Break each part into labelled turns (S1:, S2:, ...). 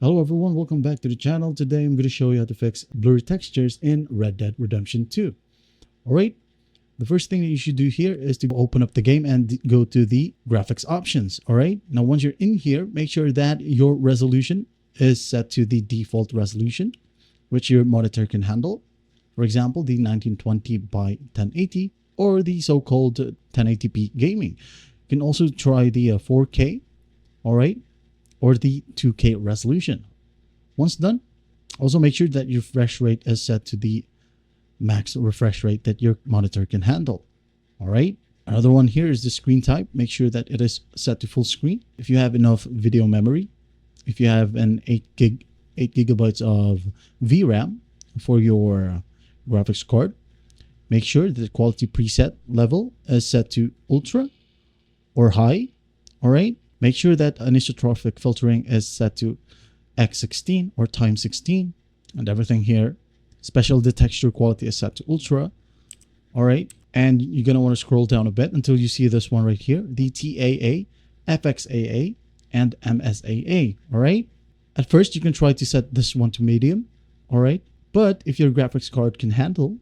S1: Hello everyone, welcome back to the channel. Today I'm going to show you how to fix blurry textures in Red Dead Redemption 2. Alright, the first thing that you should do here is to open up the game and go to the graphics options. Alright, now once you're in here, make sure that your resolution is set to the default resolution, which your monitor can handle. For example, the 1920 by 1080 or the so-called 1080p gaming. You can also try the 4K, alright, or the 2K resolution. Once done, also make sure that your refresh rate is set to the max refresh rate that your monitor can handle. All right. Another one here is the screen type. Make sure that it is set to full screen. If you have enough video memory, if you have an 8 gigabytes of VRAM for your graphics card, make sure that the quality preset level is set to ultra or high. All right. Make sure that anisotropic filtering is set to x16 or times 16 and everything here. Special texture quality is set to ultra. All right. And you're going to want to scroll down a bit until you see this one right here, the TAA, FXAA, and MSAA. All right. At first, you can try to set this one to medium. All right. But if your graphics card can handle,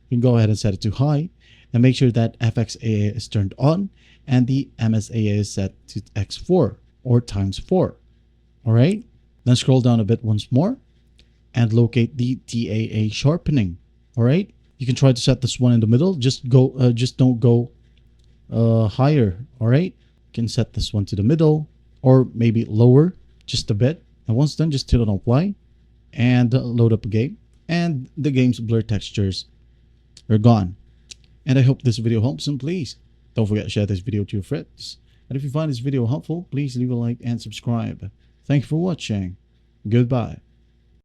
S1: you can go ahead and set it to high and make sure that FXAA is turned on and the MSAA is set to X4 or times 4. All right. Then scroll down a bit once more and locate the TAA sharpening. All right. You can try to set this one in the middle. Just don't go higher. All right. You can set this one to the middle or maybe lower just a bit. And once done, just hit on apply and load up a game. And the game's blur textures are gone. And I hope this video helps, and please don't forget to share this video to your friends. And if you find this video helpful, please leave a like and subscribe. Thank you for watching. Goodbye.